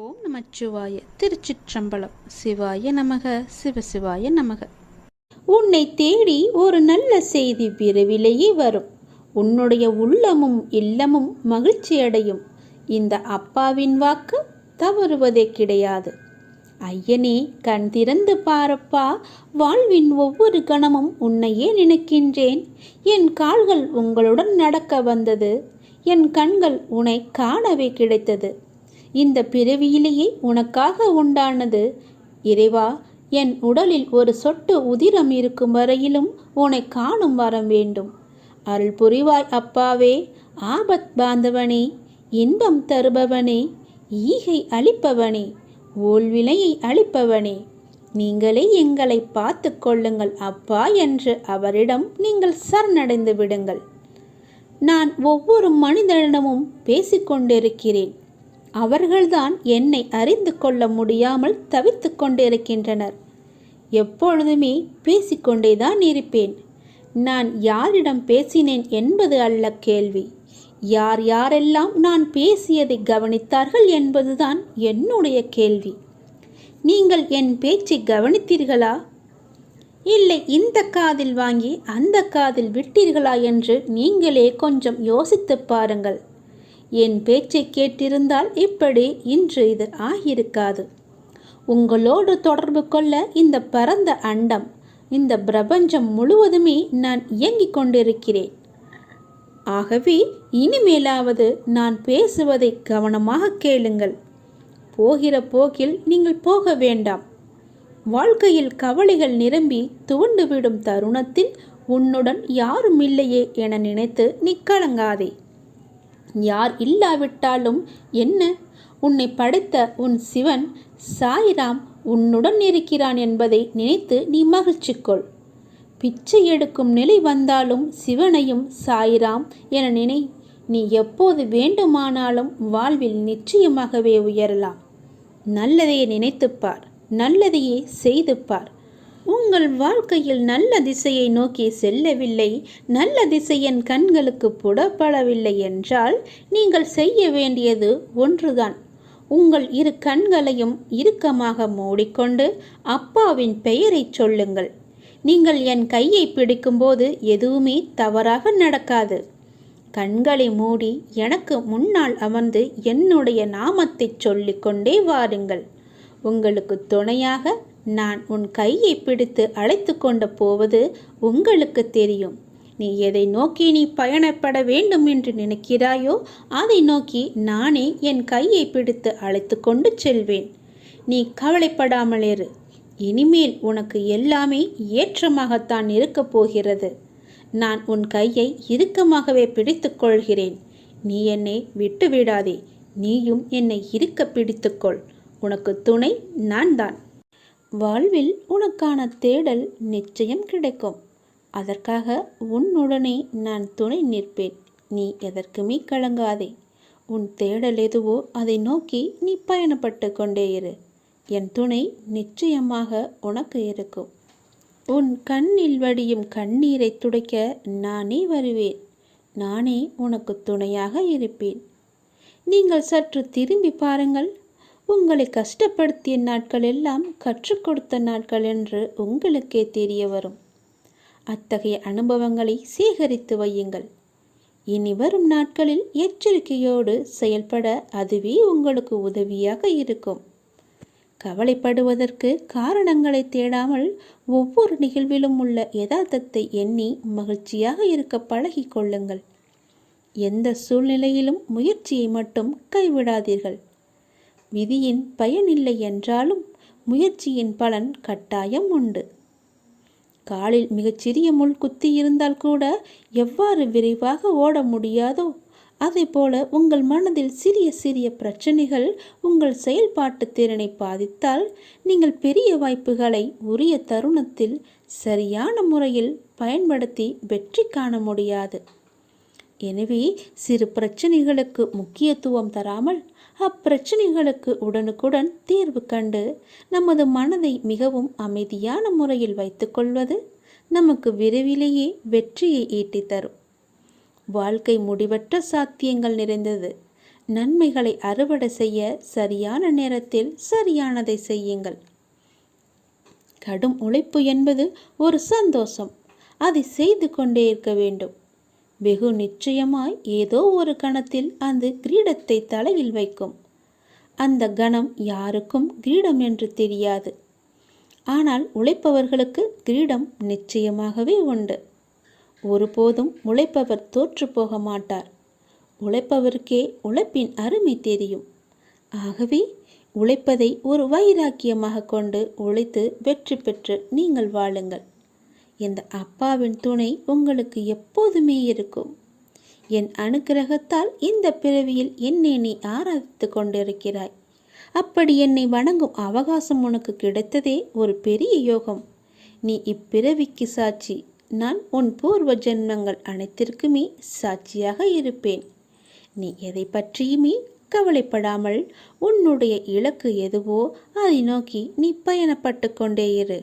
ஓம் நமச்சிவாய. திருச்சிற்றம்பலம். சிவாய நமக. சிவசிவாய நமக. உன்னை தேடி ஒரு நல்ல செய்தி விரைவிலேயே வரும். உன்னுடைய உள்ளமும் இல்லமும் மகிழ்ச்சி அடையும். இந்த அப்பாவின் வாக்கு தவறுவதே கிடையாது. ஐயனே, கண் திறந்து பாரப்பா. வாழ்வின் ஒவ்வொரு கணமும் உன்னையே நினைக்கின்றேன். என் கால்கள் உங்களுடன் நடக்க வந்தது. என் கண்கள் உன்னை காணவே கிடைத்தது. இந்த பிறவியிலேயே உனக்காக உண்டானது. இறைவா, என் உடலில் ஒரு சொட்டு உதிரம் இருக்கும் வரையிலும் உன்னை காணும் வரம் வேண்டும். அருள் புரிவாய் அப்பாவே. ஆபத் பாந்தவனே, இன்பம் தருபவனே, ஈகை அளிப்பவனே, ஊழ்வினையை அளிப்பவனே, நீங்களே எங்களை பார்த்து கொள்ளுங்கள் அப்பா என்று அவரிடம் நீங்கள் சரணடைந்து விடுங்கள். நான் ஒவ்வொரு மனிதனிடமும் பேசிக்கொண்டிருக்கிறேன். அவர்கள்தான் என்னை அறிந்து கொள்ள முடியாமல் தவித்து கொண்டிருக்கின்றனர். எப்பொழுதுமே பேசிக்கொண்டேதான் இருப்பேன். நான் யாரிடம் பேசினேன் என்பது அல்ல கேள்வி. யார் யாரெல்லாம் நான் பேசியதை கவனித்தார்கள் என்பதுதான் என்னுடைய கேள்வி. நீங்கள் என் பேச்சை கவனித்தீர்களா? இல்லை, இந்த காதில் வாங்கி அந்த காதில் விட்டீர்களா என்று நீங்களே கொஞ்சம் யோசித்து பாருங்கள். என் பேச்சை கேட்டிருந்தால் இப்படி இன்று இது ஆகியிருக்காது. உங்களோடு தொடர்பு கொள்ள இந்த பரந்த அண்டம், இந்த பிரபஞ்சம் முழுவதுமே நான் இயங்கிக் கொண்டிருக்கிறேன். ஆகவே இனிமேலாவது நான் பேசுவதை கவனமாக கேளுங்கள். போகிற போக்கில் நீங்கள் போக வேண்டாம். வாழ்க்கையில் கவலைகள் நிரம்பி துவண்டுவிடும் தருணத்தில் உன்னுடன் யாரும் இல்லையே என நினைத்து நீ கலங்காதே. யார் இல்லாவிட்டாலும் என்ன, உன்னை படைத்த உன் சிவன் சாய்ராம் உன்னுடன் இருக்கிறான் என்பதை நினைத்து நீ மகிழ்ச்சி கொள். பிச்சை எடுக்கும் நிலை வந்தாலும் சிவனையும் சாய்ராம் என நினை. நீ எப்போது வேண்டுமானாலும் வாழ்வில் நிச்சயமாகவே உயரலாம். நல்லதையே நினைத்துப்பார், நல்லதையே செய்து பார். உங்கள் வாழ்க்கையில் நல்ல திசையை நோக்கி செல்லவில்லை, நல்ல திசை என் கண்களுக்கு புடப்படவில்லை என்றால் நீங்கள் செய்ய வேண்டியது ஒன்றுதான். உங்கள் இரு கண்களையும் இறுக்கமாக மூடிக்கொண்டு அப்பாவின் பெயரை சொல்லுங்கள். நீங்கள் என் கையை பிடிக்கும்போது எதுவுமே தவறாக நடக்காது. கண்களை மூடி எனக்கு முன்னால் அமர்ந்து என்னுடைய நாமத்தை சொல்லிக்கொண்டே வாருங்கள். உங்களுக்கு துணையாக நான் உன் கையை பிடித்து அழைத்து கொண்டு போவது உங்களுக்கு தெரியும். நீ எதை நோக்கி நீ பயணப்பட வேண்டும் என்று நினைக்கிறாயோ அதை நோக்கி நானே என் கையை பிடித்து அழைத்து கொண்டு செல்வேன். நீ கவலைப்படாமல் இரு. இனிமேல் உனக்கு எல்லாமே ஏற்றமாகத்தான் இருக்கப் போகிறது. நான் உன் கையை இறுக்கமாகவே பிடித்து கொள்கிறேன். நீ என்னை விட்டு விடாதே. நீயும் என்னை இறுக்க பிடித்துக்கொள். உனக்கு துணை நான் தான். வாழ்வில் உனக்கான தேடல் நிச்சயம் கிடைக்கும். அதற்காக உன்னுடனே நான் துணை நிற்பேன். நீ எதற்குமே கலங்காதே. உன் தேடல் எதுவோ அதை நோக்கி நீ பயணப்பட்டு கொண்டே இரு. என் துணை நிச்சயமாக உனக்கு இருக்கும். உன் கண்ணில் வடியும் கண்ணீரை துடைக்க நானே வருவேன். நானே உனக்கு துணையாக இருப்பேன். நீங்கள் சற்று திரும்பி பாருங்கள். உங்களை கஷ்டப்படுத்திய நாட்கள் எல்லாம் கற்றுக் கொடுத்த நாட்கள் என்று உங்களுக்கே தெரிய வரும். அத்தகைய அனுபவங்களை சேகரித்து வையுங்கள். இனி வரும் நாட்களில் எச்சரிக்கையோடு செயல்பட அதுவே உங்களுக்கு உதவியாக இருக்கும். கவலைப்படுவதற்கு காரணங்களை தேடாமல் ஒவ்வொரு நிகழ்விலும் உள்ள யதார்த்தத்தை எண்ணி மகிழ்ச்சியாக இருக்க பழகி கொள்ளுங்கள். எந்த சூழ்நிலையிலும் முயற்சியை மட்டும் கைவிடாதீர்கள். விதியின் பயனில்லை என்றாலும் முயற்சியின் பலன் கட்டாயம் உண்டு. காலில் மிகச்சிறிய முள் குத்தி இருந்தால் கூட எவ்வாறு விரைவாக ஓட முடியாதோ அதே போல உங்கள் மனதில் சிறிய சிறிய பிரச்சனைகள் உங்கள் செயல்பாட்டு திறனை பாதித்தால் நீங்கள் பெரிய வாய்ப்புகளை உரிய தருணத்தில் சரியான முறையில் பயன்படுத்தி வெற்றி காண முடியாது. எனவே சிறு பிரச்சனைகளுக்கு முக்கியத்துவம் தராமல் அப்பிரச்சனைகளுக்கு உடனுக்குடன் தீர்வு கண்டு நமது மனதை மிகவும் அமைதியான முறையில் வைத்துக்கொள்வது நமக்கு விரைவிலேயே வெற்றியை ஈட்டி தரும். வாழ்க்கை முடிவற்ற சாத்தியங்கள் நிறைந்தது. நன்மைகளை அறுவடை செய்ய சரியான நேரத்தில் சரியானதை செய்யுங்கள். கடும் உழைப்பு என்பது ஒரு சந்தோஷம். அதை செய்து கொண்டே இருக்க வேண்டும். வெகு நிச்சயமாய் ஏதோ ஒரு கணத்தில் அந்த கிரீடத்தை தலையில் வைக்கும். அந்த கணம் யாருக்கும் கிரீடம் என்று தெரியாது. ஆனால் உழைப்பவர்களுக்கு கிரீடம் நிச்சயமாகவே உண்டு. ஒருபோதும் உழைப்பவர் தோற்று போக மாட்டார். உழைப்பவருக்கே உழைப்பின் அருமை தெரியும். ஆகவே உழைப்பதை ஒரு வைராக்கியமாக கொண்டு உழைத்து வெற்றி பெற்று நீங்கள் வாழுங்கள். இந்த அப்பாவின் துணை உங்களுக்கு எப்போதுமே இருக்கும். என் அனுக்கிரகத்தால் இந்த பிறவியில் என்னை நீ ஆராதித்து கொண்டிருக்கிறாய். அப்படி என்னை வணங்கும் அவகாசம் உனக்கு கிடைத்ததே ஒரு பெரிய யோகம். நீ இப்பிறவிக்கு சாட்சி. நான் உன் பூர்வ ஜென்மங்கள் அனைத்திற்குமே சாட்சியாக இருப்பேன். நீ எதை பற்றியுமே கவலைப்படாமல் உன்னுடைய இலக்கு எதுவோ அதை நோக்கி நீ பயணப்பட்டு கொண்டே இரு.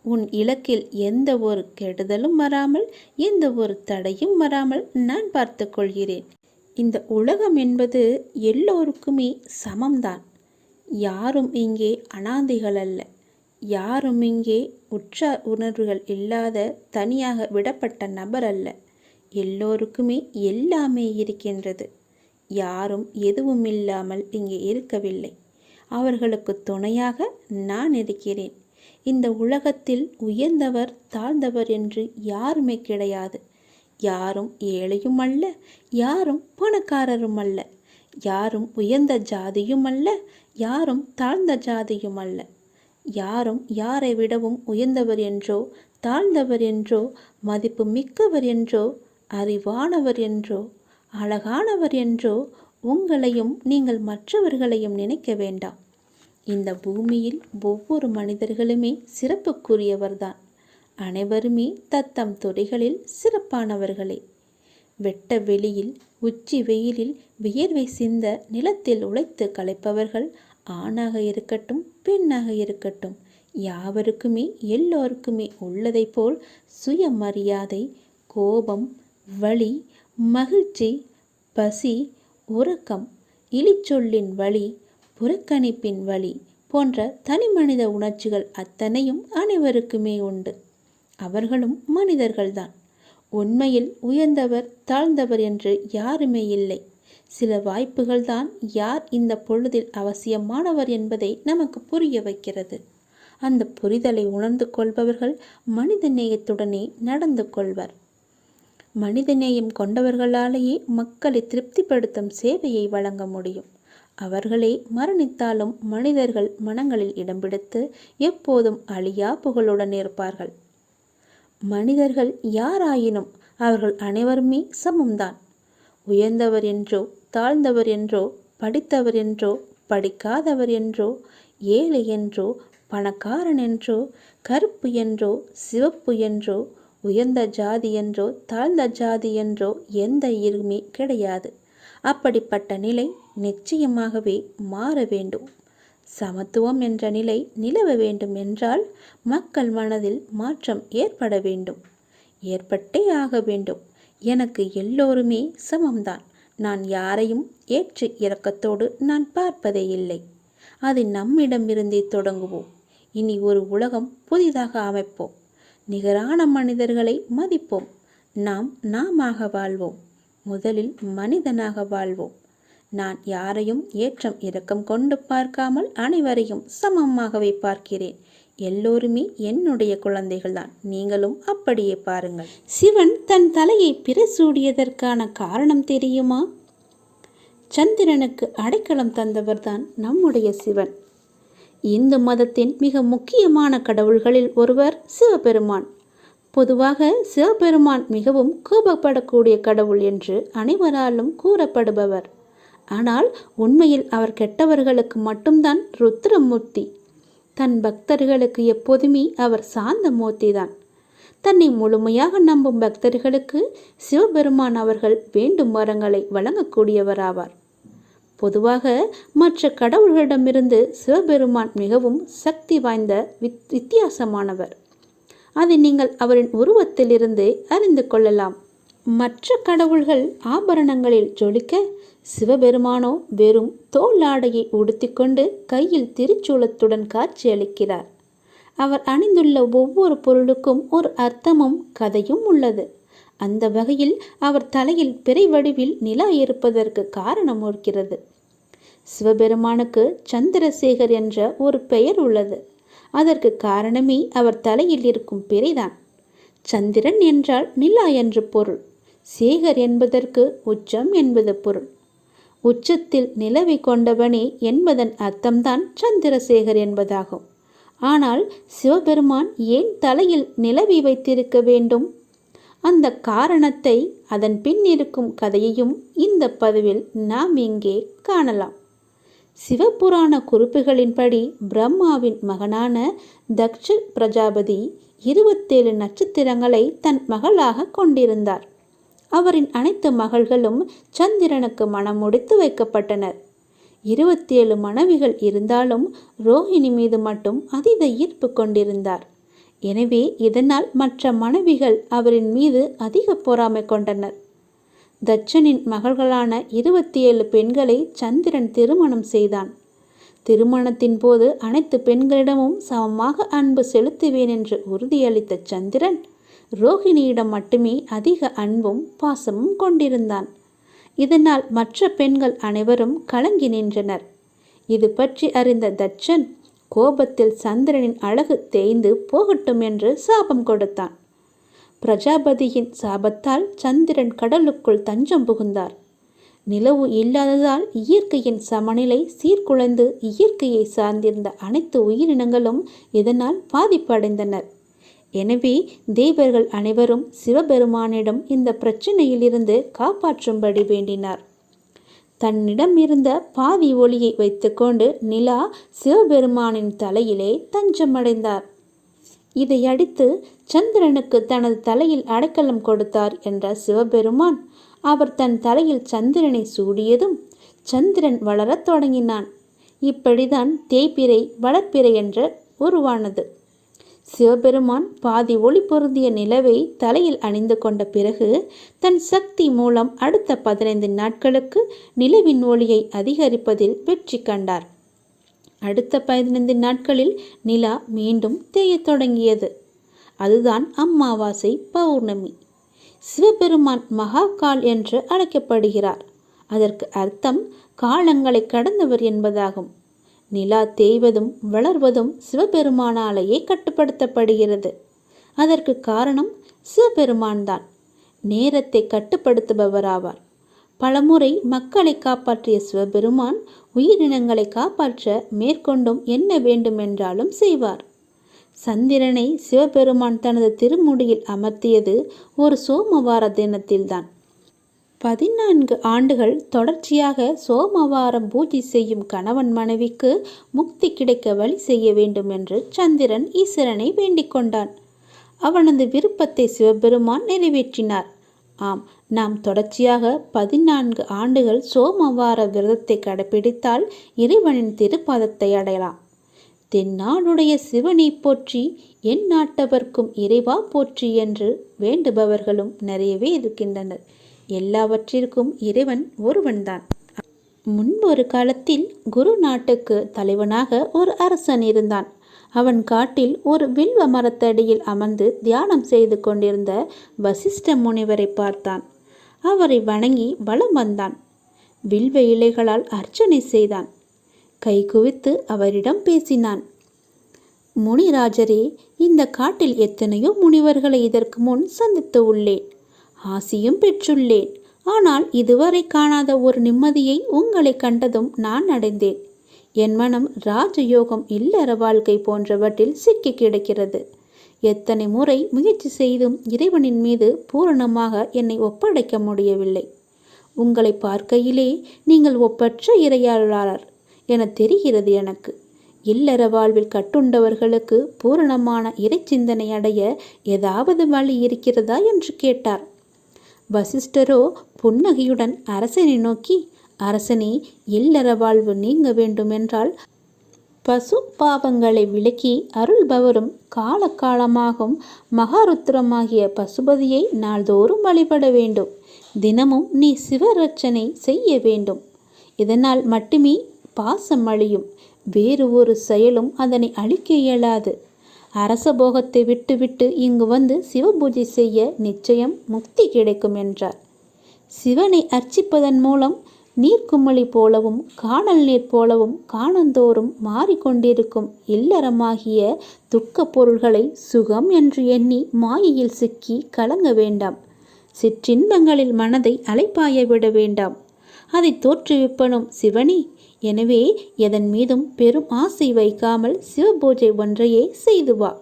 உன் இலக்கில் எந்த ஒரு கெடுதலும் வராமல், எந்த ஒரு தடையும் வராமல் நான் பார்த்து கொள்கிறேன். இந்த உலகம் என்பது எல்லோருக்குமே சமம்தான். யாரும் இங்கே அனாதைகள் அல்ல. யாரும் இங்கே உற்றார் உணர்வுகள் இல்லாத தனியாக விடப்பட்ட நபர் அல்ல. எல்லோருக்குமே எல்லாமே இருக்கின்றது. யாரும் எதுவும் இல்லாமல் இங்கே இருக்கவில்லை. அவர்களுக்கு துணையாக நான் இருக்கிறேன். இந்த உலகத்தில் உயர்ந்தவர் தாழ்ந்தவர் என்று யாருமே கிடையாது. யாரும் ஏழையும் அல்ல, யாரும் பணக்காரரும் அல்ல. யாரும் உயர்ந்த ஜாதியும் அல்ல, யாரும் தாழ்ந்த ஜாதியும் அல்ல. யாரும் யாரை விடவும் உயர்ந்தவர் என்றோ தாழ்ந்தவர் என்றோ மதிப்பு மிக்கவர் என்றோ அறிவானவர் என்றோ அழகானவர் என்றோ உங்களையும் நீங்கள் மற்றவர்களையும் நினைக்க வேண்டாம். இந்த பூமியில் ஒவ்வொரு மனிதர்களுமே சிறப்புக்குரியவர்தான். அனைவருமே தத்தம் துறைகளில் சிறப்பானவர்களே. வெட்ட வெளியில் உச்சி வெயிலில் வியர்வை சிந்த நிலத்தில் உழைத்து களைப்பவர்கள் ஆணாக இருக்கட்டும் பெண்ணாக இருக்கட்டும், யாவருக்குமே எல்லோருக்குமே உள்ளதை போல் சுயமரியாதை, கோபம், வலி, மகிழ்ச்சி, பசி, உறக்கம், இழிச்சொல்லின் வலி, புறக்கணிப்பின் வலி போன்ற தனிமனித உணர்ச்சிகள் அத்தனையும் அனைவருக்குமே உண்டு. அவர்களும் மனிதர்கள்தான். உண்மையில் உயர்ந்தவர் தாழ்ந்தவர் என்று யாருமே இல்லை. சில வாய்ப்புகள்தான் யார் இந்த பொழுதில் அவசியமானவர் என்பதை நமக்கு புரிய வைக்கிறது. அந்த புரிதலை உணர்ந்து கொள்பவர்கள் மனித நேயத்துடனே நடந்து கொள்வர். மனிதநேயம் கொண்டவர்களாலேயே மக்களை திருப்திப்படுத்தும் சேவையை வழங்க முடியும். அவர்களே மரணித்தாலும் மனிதர்கள் மனங்களில் இடம் பிடித்து எப்போதும் அழியா புகழுடன் இருப்பார்கள். மனிதர்கள் யாராயினும் அவர்கள் அனைவருமே சமம்தான். உயர்ந்தவர் என்றோ தாழ்ந்தவர் என்றோ படித்தவர் என்றோ படிக்காதவர் என்றோ ஏழை என்றோ பணக்காரன் என்றோ கருப்பு என்றோ சிவப்பு என்றோ உயர்ந்த ஜாதி என்றோ தாழ்ந்த ஜாதி என்றோ எந்த இருமே கிடையாது. அப்படிப்பட்ட நிலை நிச்சயமாகவே மாற வேண்டும். சமத்துவம் என்ற நிலை நிலவ வேண்டும் என்றால் மக்கள் மனதில் மாற்றம் ஏற்பட வேண்டும். ஏற்பட்டே ஆக வேண்டும். எனக்கு எல்லோருமே சமம்தான். நான் யாரையும் ஏற்று இரக்கத்தோடு நான் பார்ப்பதே இல்லை. அது நம்மிடமிருந்தே தொடங்குவோம். இனி ஒரு உலகம் புதிதாக அமைப்போம். நிகரான மனிதர்களை மதிப்போம். நாமாக வாழ்வோம். முதலில் மனிதனாக வாழ்வோம். நான் யாரையும் ஏற்றம் இரக்கம் கொண்டு பார்க்காமல் அனைவரையும் சமமாகவே பார்க்கிறேன். எல்லோருமே என்னுடைய குழந்தைகள்தான். நீங்களும் அப்படியே பாருங்கள். சிவன் தன் தலையை பிரசூடியதற்கான காரணம் தெரியுமா? சந்திரனுக்கு அடைக்கலம் தந்தவர்தான் நம்முடைய சிவன். இந்து மதத்தின் மிக முக்கியமான கடவுள்களில் ஒருவர் சிவபெருமான். பொதுவாக சிவபெருமான் மிகவும் கோபப்படக்கூடிய கடவுள் என்று அனைவராலும் கூறப்படுபவர். ஆனால் உண்மையில் அவர் கெட்டவர்களுக்கு மட்டும்தான் ருத்ரமூர்த்தி. தன் பக்தர்களுக்கு எப்போதுமே அவர் சாந்த மூர்த்திதான். தன்னை முழுமையாக நம்பும் பக்தர்களுக்கு சிவபெருமான் அவர்கள் வேண்டும் வரங்களை வழங்கக்கூடியவராவார். பொதுவாக மற்ற கடவுள்களிடமிருந்து சிவபெருமான் மிகவும் சக்தி வாய்ந்த வித்தியாசமானவர். அதை நீங்கள் அவரின் உருவத்திலிருந்து அறிந்து கொள்ளலாம். மற்ற கடவுள்கள் ஆபரணங்களில் ஜொலிக்க, சிவபெருமானோ வெறும் தோல் ஆடையை உடுத்திக்கொண்டு கையில் திருச்சூலத்துடன் காட்சியளிக்கிறார். அவர் அணிந்துள்ள ஒவ்வொரு பொருளுக்கும் ஒரு அர்த்தமும் கதையும் உள்ளது. அந்த வகையில் அவர் தலையில் பிறை வடிவில் நிலா இருப்பதற்கு காரணம் இருக்கிறது. சிவபெருமானுக்கு சந்திரசேகர் என்ற ஒரு பெயர் உள்ளது. அதற்கு காரணமே அவர் தலையில் இருக்கும் பிறைதான். சந்திரன் என்றால் நிலா என்று பொருள். சேகர் என்பதற்கு உச்சம் என்பது பொருள். உச்சத்தில் நிலவை கொண்டவனே என்பதன் அர்த்தம்தான் சந்திரசேகர் என்பதாகும். ஆனால் சிவபெருமான் ஏன் தலையில் நிலவை வைத்திருக்க வேண்டும்? அந்த காரணத்தை, அதன் பின் இருக்கும் கதையையும் இந்த பதிவில் நாம் இங்கே காணலாம். சிவபுராண குறிப்புகளின்படி பிரம்மாவின் மகனான தக்ஷ பிரஜாபதி 27 நட்சத்திரங்களை தன் மகளாக கொண்டிருந்தார். அவரின் அனைத்து மகள்களும் சந்திரனுக்கு மணம் முடித்து வைக்கப்பட்டனர். 27 மனைவிகள் இருந்தாலும் ரோஹிணி மீது மட்டும் அதீத ஈர்ப்பு கொண்டிருந்தார். எனவே இதனால் மற்ற மனைவிகள் அவரின் மீது அதிக பொறாமை கொண்டனர். தட்சனின் மகள்களான 27 பெண்களை சந்திரன் திருமணம் செய்தான். திருமணத்தின் போது அனைத்து பெண்களிடமும் சமமாக அன்பு செலுத்துவேன் என்று உறுதியளித்த சந்திரன் ரோஹிணியிடம் மட்டுமே அதிக அன்பும் பாசமும் கொண்டிருந்தான். இதனால் மற்ற பெண்கள் அனைவரும் கலங்கி நின்றனர். இது பற்றி அறிந்த தட்சன் கோபத்தில் சந்திரனின் அழகு தேய்ந்து போகட்டும் என்று சாபம் கொடுத்தான். பிரஜாபதியின் சாபத்தால் சந்திரன் கடலுக்குள் தஞ்சம் புகுந்தார். நிலவு இல்லாததால் இயற்கையின் சமநிலை சீர்குலைந்து இயற்கையை சார்ந்திருந்த அனைத்து உயிரினங்களும் இதனால் பாதிப்படைந்தனர். எனவே தேவர்கள் அனைவரும் சிவபெருமானிடம் இந்த பிரச்சனையிலிருந்து காப்பாற்றும்படி வேண்டினார். தன்னிடம் இருந்த பாதி ஒளியை வைத்துக்கொண்டு நிலா சிவபெருமானின் தலையிலே தஞ்சமடைந்தார். இதையடுத்து சந்திரனுக்கு தனது தலையில் அடைக்கலம் கொடுத்தார் என்ற சிவபெருமான் அவர் தன் தலையில் சந்திரனை சூடியதும் சந்திரன் வளரத் தொடங்கினான். இப்படிதான் தேய்பிறை வளர்ப்பிறை என்று உருவானது. சிவபெருமான் பாதி ஒளி பொருந்திய நிலவை தலையில் அணிந்து கொண்ட பிறகு தன் சக்தி மூலம் அடுத்த 15 நாட்களுக்கு நிலவின் ஒளியை அதிகரிப்பதில் வெற்றி கண்டார். அடுத்த 15 நாட்களில் நிலா மீண்டும் தேயத் தொடங்கியது. அதுதான் அமாவாசை பௌர்ணமி. சிவபெருமான் மகாகால் என்று அழைக்கப்படுகிறார். அதற்கு அர்த்தம் காலங்களை கடந்தவர் என்பதாகும். நிலா தேய்வதும் வளர்வதும் சிவபெருமானாலேயே கட்டுப்படுத்தப்படுகிறது. அதற்கு காரணம் சிவபெருமான் தான். நேரத்தை கட்டுப்படுத்துபவராவார். பலமுறை மக்களை காப்பாற்றிய சிவபெருமான் உயிரினங்களை காப்பாற்ற மேற்கொண்டும் என்ன வேண்டுமென்றாலும் செய்வார். சந்திரனை சிவபெருமான் தனது திருமுடியில் அமர்த்தியது ஒரு சோமவார தினத்தில்தான். 14 ஆண்டுகள் தொடர்ச்சியாக சோமவாரம் பூஜை செய்யும் கணவன் மனைவிக்கு முக்தி கிடைக்க வழி செய்ய வேண்டும் என்று சந்திரன் ஈஸ்வரனை வேண்டிக் கொண்டான். அவனது விருப்பத்தை சிவபெருமான் நிறைவேற்றினார். ஆம், நாம் தொடர்ச்சியாக 14 ஆண்டுகள் சோமவார விரதத்தை கடைபிடித்தால் இறைவனின் திருப்பாதத்தை அடையலாம். தென்னாடுடைய சிவனை போற்றி, என் நாட்டவர்க்கும் இறைவா போற்றி என்று வேண்டுபவர்களும் நிறையவே இருக்கின்றனர். எல்லாவற்றிற்கும் இறைவன் ஒருவன்தான். முன்பொரு காலத்தில் குரு நாட்டுக்கு தலைவனாக ஒரு அரசன் இருந்தான். அவன் காட்டில் ஒரு வில்வ மரத்தடியில் அமர்ந்து தியானம் செய்து கொண்டிருந்த வசிஷ்ட முனிவரை பார்த்தான். அவரை வணங்கி வலம் வந்தான். வில்வ இலைகளால் அர்ச்சனை செய்தான். கை குவித்து அவரிடம் பேசினான். முனிராஜரே, இந்த காட்டில் எத்தனையோ முனிவர்களை இதற்கு முன் சந்தித்து உள்ளேன். ஆசியும் பெற்றுள்ளேன். ஆனால் இதுவரை காணாத ஒரு நிம்மதியை உங்களை கண்டதும் நான் அடைந்தேன். என் மனம் ராஜயோகம், இல்லற வாழ்க்கை போன்றவற்றில் சிக்கி கிடக்கிறது. எத்தனை முறை முயற்சி செய்தும் இறைவனின் மீது பூரணமாக என்னை ஒப்படைக்க முடியவில்லை. உங்களை பார்க்கையிலே நீங்கள் ஒப்பற்ற இறையாளர் என தெரிகிறது எனக்கு. இல்லற வாழ்வில் கட்டுண்டவர்களுக்கு பூரணமான இறை சிந்தனை அடைய ஏதாவது வழி இருக்கிறதா என்று கேட்டார். வசிஷ்டரோ புன்னகையுடன் அரசனை நோக்கி, அரசனே, இல்லற வாழ்வு நீங்க வேண்டுமென்றால் பசு பாவங்களை விலக்கி அருள்பவரும் காலகாலமாகும் மகாருத்ரமாகிய பசுபதியை நாள்தோறும் வழிபட வேண்டும். தினமும் நீ சிவரட்சனை செய்ய வேண்டும். இதனால் மட்டுமே பாசம் அழியும். வேறு ஒரு செயலும் அதனை அழிக்க இயலாது. அரச போகத்தை விட்டுவிட்டு இங்கு வந்து சிவபூஜை செய்ய நிச்சயம் முக்தி கிடைக்கும் என்றார். சிவனை அர்ச்சிப்பதன் மூலம் நீர்க்குமிழி போலவும் காணல் நீர் போலவும் காணந்தோறும் மாறிக்கொண்டிருக்கும் இல்லறமாகிய துக்க பொருள்களை சுகம் என்று எண்ணி மாயையில் சிக்கி கலங்க வேண்டாம். சிற்றின்பங்களில் மனதை அலைப்பாய விட வேண்டாம். அதை தோற்றுவிப்பனும் சிவனே. எனவே எதன் மீதும் பெரும் ஆசை வைக்காமல் சிவபூஜை ஒன்றையே செய்து வா.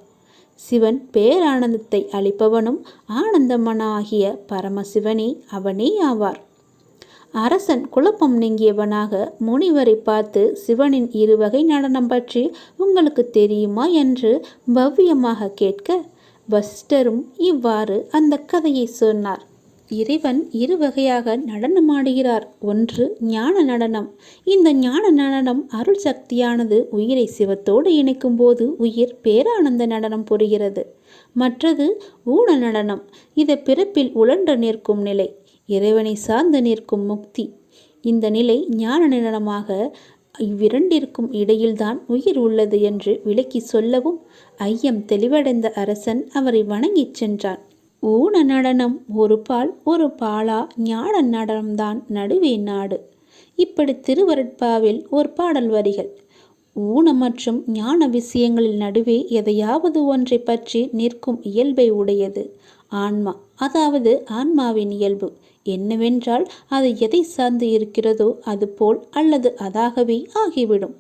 சிவன் பேரானந்தத்தை அளிப்பவனும் ஆனந்தமனாகிய பரமசிவனே அவனே ஆவார். அரசன் குழப்பம் நீங்கியவனாக முனிவரை பார்த்து சிவனின் இருவகை நடனம் பற்றி உங்களுக்கு தெரியுமா என்று பவ்யமாக கேட்க, வசிஷ்டரும் இவ்வாறு அந்த கதையை சொன்னார். இறைவன் இருவகையாக நடனமாடுகிறார். ஒன்று ஞான நடனம். இந்த ஞான நடனம் அருள் சக்தியானது உயிரை சிவத்தோடு இணைக்கும் போது உயிர் பேரானந்த நடனம் புரிகிறது. மற்றது ஊன நடனம். இது பிறப்பில் உழன்று நிற்கும் நிலை, இறைவனை சார்ந்து நிற்கும் முக்தி. இந்த நிலை ஞான நடனமாக இவ்விரண்டிற்கும் இடையில்தான் உயிர் உள்ளது என்று விளக்கி சொல்லவும் ஐயம் தெளிவடைந்த அரசன் அவரை வணங்கிச் சென்றான். ஊன நடனம் ஒரு பால் ஒரு பாலா, ஞான நடனம்தான் நடுவே நாடு. இப்படி திருவருட்பாவில் ஒரு பாடல் வரிகள். ஊன மற்றும் ஞான விஷயங்களில் நடுவே எதையாவது ஒன்றை பற்றி நிற்கும் இயல்பை உடையது ஆன்மா. அதாவது ஆன்மாவின் இயல்பு என்னவென்றால் அது எதை சார்ந்து இருக்கிறதோ அது போல் அல்லது அதாகவே ஆகிவிடும்.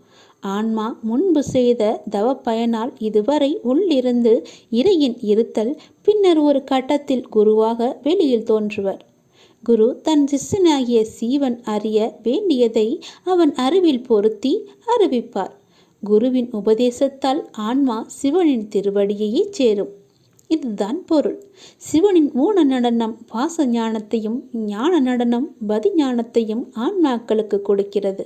ஆன்மா முன்பு செய்த தவ பயனால் இதுவரை உள்ளிருந்து இறையின் இருத்தல், பின்னர் ஒரு கட்டத்தில் குருவாக வெளியில் தோன்றுவர். குரு தன் சிஷ்யனாகிய சீவன் அறிய வேண்டியதை அவன் அறிவில் பொருத்தி அறிவிப்பார். குருவின் உபதேசத்தால் ஆன்மா சிவனின் திருவடியையே சேரும். இதுதான் பொருள். சிவனின் ஊன நடனம் பாச ஞானத்தையும், ஞான நடனம் பதி ஞானத்தையும் ஆன்மாக்களுக்கு கொடுக்கிறது.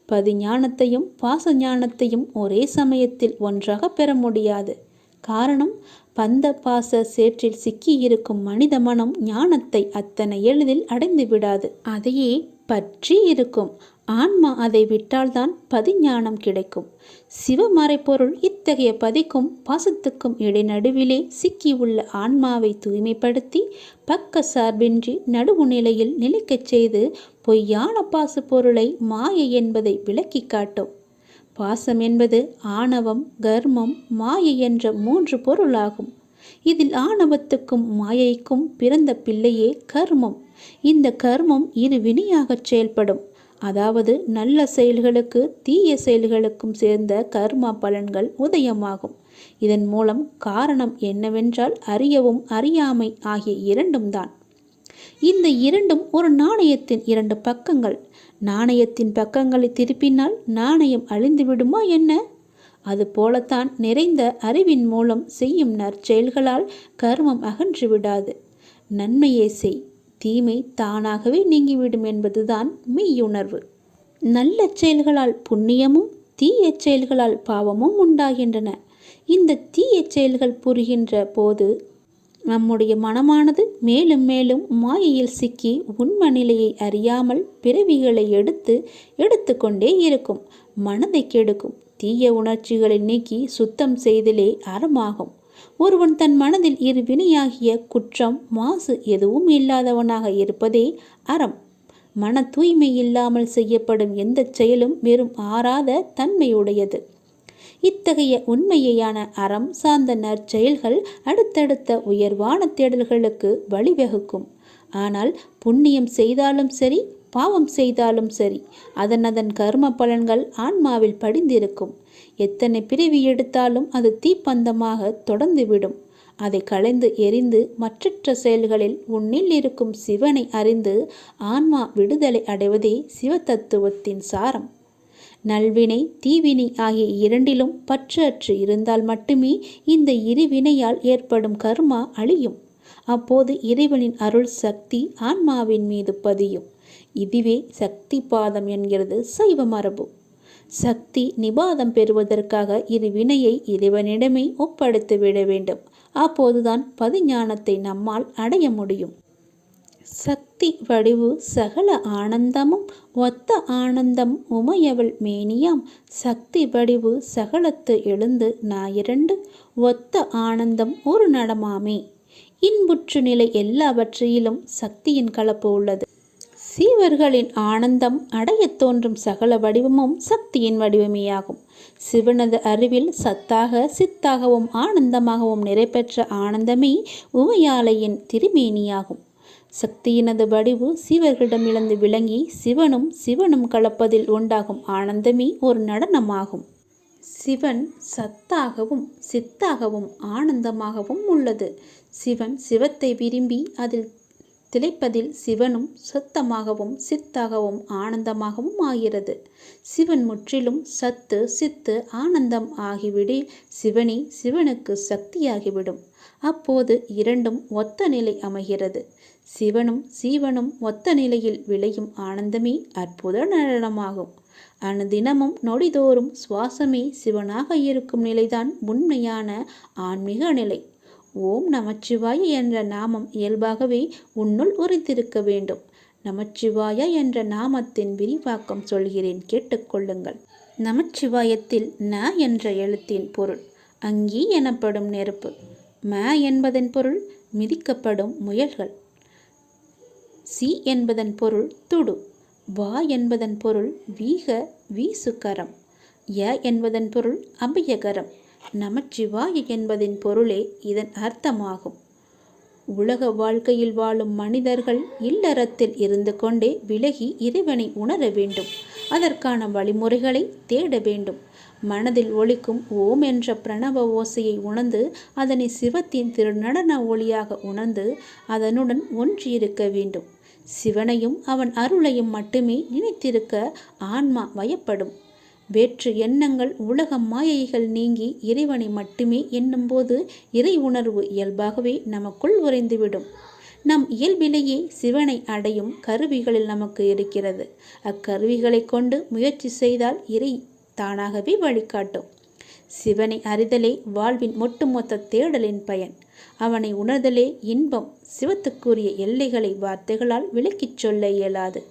பதி ஞானத்தையும் பாச ஞானத்தையும் ஒரே சமயத்தில் ஒன்றாக பெற முடியாது. காரணம், பந்த பாச சேற்றில் சிக்கியிருக்கும் மனித மனம் ஞானத்தை அத்தனை எளிதில் அடைந்து விடாது. அதையே பற்றி இருக்கும். ஆன்மா அதை விட்டால்தான் பதிஞானம் கிடைக்கும். சிவமறைப்பொருள் இத்தகைய பதிக்கும் பாசத்துக்கும் இடைநடுவிலே சிக்கியுள்ள ஆன்மாவை தூய்மைப்படுத்தி பக்க சார்பின்றி நடுவு நிலையில் நிலைக்கச் செய்து பொய்யான பாச பொருளை மாயை என்பதை விளக்கி காட்டும். பாசம் என்பது ஆணவம், கர்மம், மாயை என்ற 3 பொருளாகும். இதில் ஆணவத்துக்கும் மாயைக்கும் பிறந்த பிள்ளையே கர்மம். இந்த கர்மம் இரு வினையாகச் செயல்படும். அதாவது நல்ல செயல்களுக்கு தீய செயல்களுக்கும் சேர்ந்த கர்மா பலன்கள் உதயமாகும். இதன் மூலம் காரணம் என்னவென்றால் அறியவும் அறியாமை ஆகிய இரண்டும் தான். இந்த இரண்டும் ஒரு நாணயத்தின் 2 பக்கங்கள். நாணயத்தின் பக்கங்களை திருப்பினால் நாணயம் அழிந்து விடுமா என்ன? அதுபோலத்தான் நிறைந்த அறிவின் மூலம் செய்யும் நற்செயல்களால் கர்மம் அகன்று விடாது. நன்மையே செய், தீமை தானாகவே நீங்கிவிடும் என்பதுதான் மெய்யுணர்வு. நல்ல செயல்களால் புண்ணியமும் தீய செயல்களால் பாவமும் உண்டாகின்றன. இந்த தீய செயல்கள் புரிகின்ற போது நம்முடைய மனமானது மேலும் மேலும் மாயையில் சிக்கி உண்மை நிலையை அறியாமல் பிறவிகளை எடுத்து கொண்டே இருக்கும். மனதை கெடுக்கும். தீய உணர்ச்சிகளை நீக்கி சுத்தம் செய்தலே அறமாகும். ஒருவன் தன் மனதில் இரு வினையாகிய குற்றம் மாசு எதுவும் இல்லாதவனாக இருப்பதே அறம். மன தூய்மை இல்லாமல் செய்யப்படும் எந்த செயலும் வெறும் ஆறாத தன்மையுடையது. இத்தகைய உண்மையான அறம் சார்ந்த நற்செயல்கள் அடுத்தடுத்த உயர்வான தேடல்களுக்கு வழிவகுக்கும். ஆனால் புண்ணியம் செய்தாலும் சரி, பாவம் செய்தாலும் சரி, அதன் கர்ம பலன்கள் ஆன்மாவில் படிந்திருக்கும். எத்தனை பிறவி எடுத்தாலும் அது தீப்பந்தமாக தொடர்ந்துவிடும். அதை களைந்து எரிந்து மற்றற்ற செயல்களில் உன்னில் இருக்கும் சிவனை அறிந்து ஆன்மா விடுதலை அடைவதே சிவதத்துவத்தின் சாரம். நல்வினை தீவினை ஆகிய இரண்டிலும் பற்று இருந்தால் மட்டுமே இந்த இருவினையால் ஏற்படும் கர்மா அழியும். அப்போது இறைவனின் அருள் சக்தி ஆன்மாவின் மீது பதியும். இதுவே சக்தி பாதம் என்கிறது சைவ மரபு. சக்தி நிபாதம் பெறுவதற்காக இரு வினையை இறைவனிடமே ஒப்படைத்து விட வேண்டும். அப்போதுதான் பதிஞானத்தை நம்மால் அடைய முடியும். சக்தி வடிவு சகல ஆனந்தமும் ஒத்த ஆனந்தம் உமையவள் மேனியாம். சக்தி வடிவு சகலத்து எழுந்து ஞாயிரண்டு ஒத்த ஆனந்தம் ஒரு நடமாமே. இன்புற்று நிலை எல்லாவற்றிலும் சக்தியின் கலப்பு உள்ளது. சீவர்களின் ஆனந்தம் அடையத் தோன்றும் சகல வடிவமும் சக்தியின் வடிவமேயாகும். சிவனது அறிவில் சத்தாக சித்தாகவும் ஆனந்தமாகவும் நிறைபெற்ற ஆனந்தமே உமையாலையின் திருமேனியாகும். சக்தியினது வடிவு சீவர்களிடமிருந்து விளங்கி சிவனும் கலப்பதில் உண்டாகும் ஆனந்தமே ஒரு நடனமாகும். சிவன் சத்தாகவும் சித்தாகவும் ஆனந்தமாகவும் உள்ளது. சிவன் சிவத்தை விரும்பி அதில் திளைப்பதில் சிவனும் சத்தமாகவும் சித்தாகவும் ஆனந்தமாகவும் ஆகிறது. சிவன் முற்றிலும் சத்து சித்து ஆனந்தம் ஆகிவிடில் சிவனே சிவனுக்கு சக்தியாகிவிடும். அப்போது இரண்டும் ஒத்த நிலை அமைகிறது. சிவனும் சீவனும் ஒத்த நிலையில் விளையும் ஆனந்தமே அற்புத நடனமாகும். அனுதினமும் நொடிதோறும் சுவாசமே சிவனாக இருக்கும் நிலைதான் உண்மையான ஆன்மீக நிலை. ஓம் நமச்சிவாய என்ற நாமம் இயல்பாகவே உன்னுள் உரைத்திருக்க வேண்டும். நமச்சிவாய என்ற நாமத்தின் விரிவாக்கம் சொல்கிறேன், கேட்டுக்கொள்ளுங்கள். நமச்சிவாயத்தில் ந என்ற எழுத்தின் பொருள் அங்கி எனப்படும் நெருப்பு. ம என்பதன் பொருள் மிதிக்கப்படும் முயல்கள். சி என்பதன் பொருள் துடு. வா என்பதன் பொருள் வீசுகரம். ய என்பதன் பொருள் அபயகரம். நமச்சிவாய என்பதின் பொருளே இதன் அர்த்தமாகும். உலக வாழ்க்கையில் வாழும் மனிதர்கள் இல்லறத்தில் இருந்து கொண்டே விலகி இறைவனை உணர வேண்டும். அதற்கான வழிமுறைகளை தேட வேண்டும். மனதில் ஒலிக்கும் ஓம் என்ற பிரணவ ஓசையை உணர்ந்து அதனை சிவத்தின் திருநடன ஒளியாக உணர்ந்து அதனுடன் ஒன்றியிருக்க வேண்டும். சிவனையும் அவன் அருளையும் மட்டுமே நினைத்திருக்க ஆன்மா வயப்படும். வேற்று எண்ணங்கள் உலக மாயைகள் நீங்கி இறைவனை மட்டுமே எண்ணும்போது இறை உணர்வு இயல்பாகவே நமக்குள் உறைந்துவிடும். நம் இயல்பிலேயே சிவனை அடையும் கருவிகளில் நமக்கு இருக்கிறது. அக்கருவிகளை கொண்டு முயற்சி செய்தால் இறை தானாகவே வழிகாட்டும். சிவனை அறிதலே வாழ்வின் ஒட்டுமொத்த தேடலின் பயன். அவனை உணர்தலே இன்பம். சிவத்துக்குரிய எல்லைகளை வார்த்தைகளால் விளக்கிச் சொல்ல இயலாது.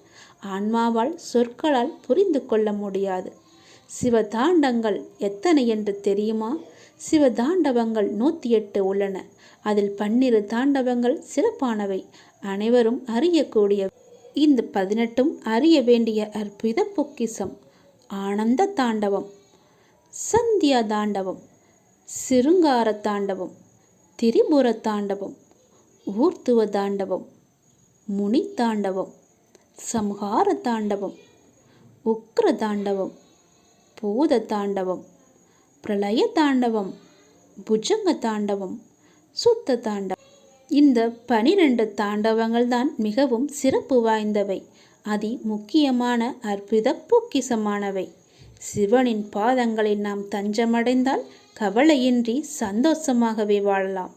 ஆன்மாவால் சொற்களால் புரிந்து கொள்ள முடியாது. சிவதாண்டங்கள் எத்தனை என்று தெரியுமா? சிவதாண்டவங்கள் 108 உள்ளன. அதில் 12 தாண்டவங்கள் சிறப்பானவை, அனைவரும் அறியக்கூடிய. இந்த 18ம் அறிய வேண்டிய அற்புத பொக்கிசம். ஆனந்த தாண்டவம், சந்தியா தாண்டவம், சிருங்கார தாண்டவம், திரிபுர தாண்டவம், ஊர்த்துவ தாண்டவம், முனி தாண்டவம், சம்ஹார தாண்டவம், உக்ர தாண்டவம், பூத தாண்டவம், பிரளய தாண்டவம், புஜங்க தாண்டவம், சுத்த தாண்டவம். இந்த 12 தாண்டவங்கள் தான் மிகவும் சிறப்பு வாய்ந்தவை, அதி முக்கியமான அற்புத பொக்கிசமானவை. சிவனின் பாதங்களில் நாம் தஞ்சமடைந்தால் கவலையின்றி சந்தோஷமாகவே வாழலாம்.